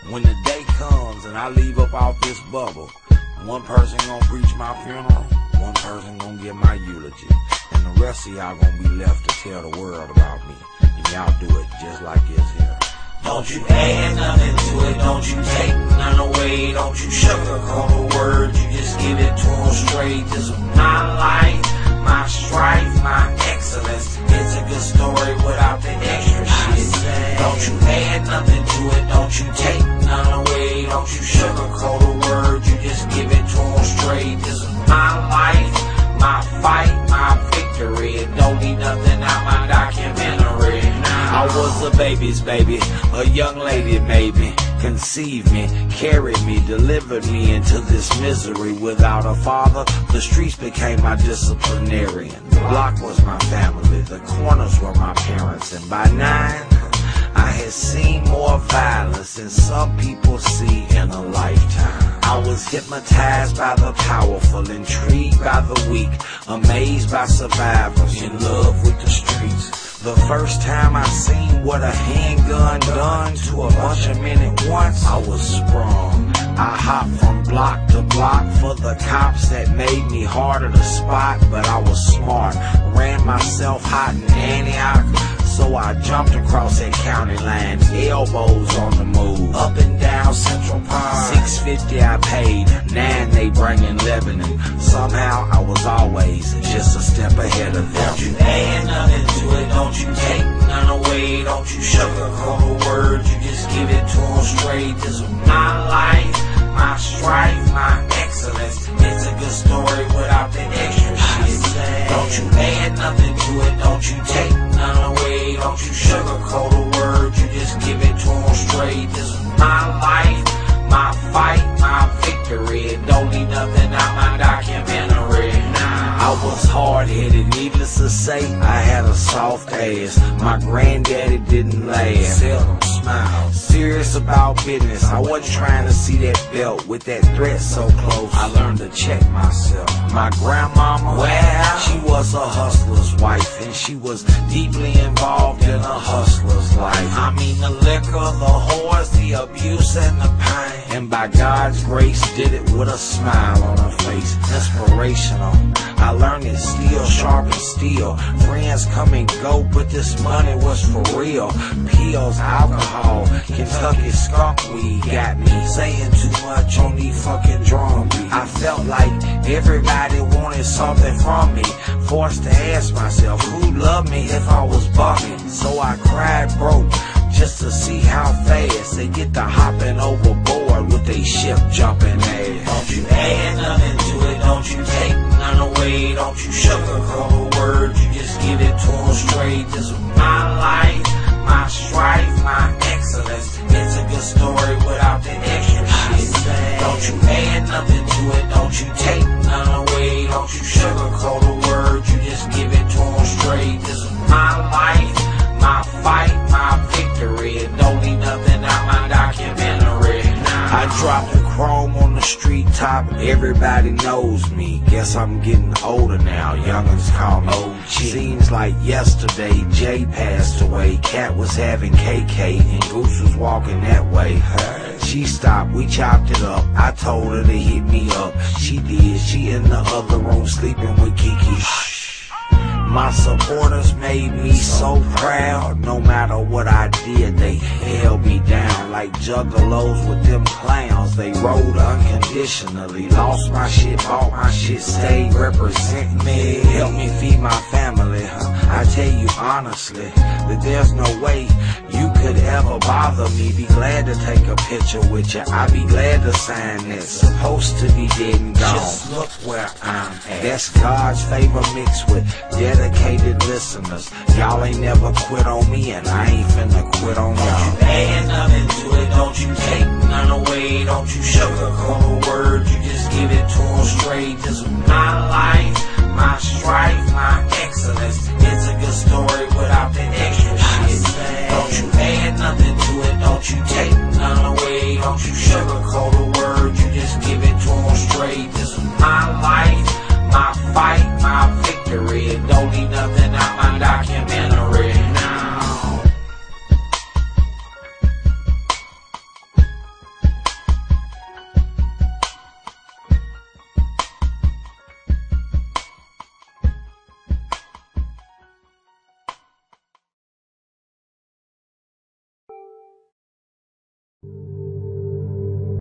When the day comes and I leave up off this bubble, one person gonna preach my funeral, one person gonna give my eulogy, and the rest of y'all gonna be left to tell the world about me. And y'all do it just like it's here. Don't you add nothing to it, don't you take none away, don't you sugarcoat a word, you just give it to them straight. This is my life, my strife, my excellence. It's a good story without the extra shit. Don't you add nothing to it, don't you take none away, don't you sugarcoat a word, you just give it to them straight. This is my life, my fight, my victory. It don't need nothing out my documentary. I was a baby's baby, a young lady maybe, conceived me, carried me, delivered me into this misery. Without a father, the streets became my disciplinarian. The block was my family, the corners were my parents, and by 9, I had seen more violence than some people see in a lifetime. I was hypnotized by the powerful, intrigued by the weak, amazed by survivors, in love with the streets. The first time I seen what a handgun done to a bunch of men at once, I was sprung. I hopped from block to block for the cops that made me harder to spot, but I was smart, ran myself hot in Antioch, so I jumped across that county line, elbows on the move, up and down Central Park. $6.50 I paid, 9 they bring in Lebanon. Somehow I was always just a step ahead of them. Don't you add nothing to it, don't you take none away, don't you sugarcoat a word, you just give it to them straight. This is my life, my strife, my excellence. It's a good story without the extra shit. Don't you add nothing to it, don't you take none away, don't you sugarcoat a word, you just give it to them straight. This is my life, my fight, my victory. It don't need nothing out my documentary. I was hard-headed, needless to say, I had a soft ass. My granddaddy didn't laugh, seldom smiled, serious about business. I wasn't trying to see that belt with that threat so close. I learned to check myself. My grandmama, well, she was a hustler's wife, and she was deeply involved in a hustler's life. I mean the liquor, the whores, the abuse, and the pain. And by God's grace, did it with a smile on her face. Inspirational. I learned it steel sharp steel. Friends come and go, but this money was for real. Pills, alcohol, Kentucky skunk weed got me saying too much on these fucking drum beats. I felt like everybody wanted something from me. Forced to ask myself who loved me if I was bucking. So I cried broke just to see how fast they get to hopping overboard with they ship jumping ass. Don't you add nothing to it, don't you take none away, don't you sugarcoat a word, you just give it to them straight. This is my life, my strife, my excellence. It's a good story without the extra shit. Don't you add nothing to it, don't you take none away, don't you sugarcoat a word, you just give it to them straight. This is my life, my fight, my victory. It don't need nothing out my documentary. I dropped the chrome on the street top, everybody knows me. Guess I'm getting older now, youngins call me OG. Seems like yesterday Jay passed away, Cat was having KK, and Goose was walking that way. She stopped, we chopped it up, I told her to hit me up. She did, she in the other room sleeping with Kiki. My supporters made me so proud. No matter what I did, they held me down like juggalos with them clowns. They rode unconditionally, lost my shit, bought my shit, stayed representing me, helped me feed my family. I tell you honestly that there's no way you could ever bother me. Be glad to take a picture with you, I'd be glad to sign that. Supposed to be dead and gone, just look where I'm at. That's God's favor mixed with dedicated listeners. Y'all ain't never quit on me, and I ain't finna quit on y'all. Don't you add nothing to it, don't you take none away, don't you sugarcoat a word, you just give it to them straight. This is my life, my strife, my excellence. It's a good story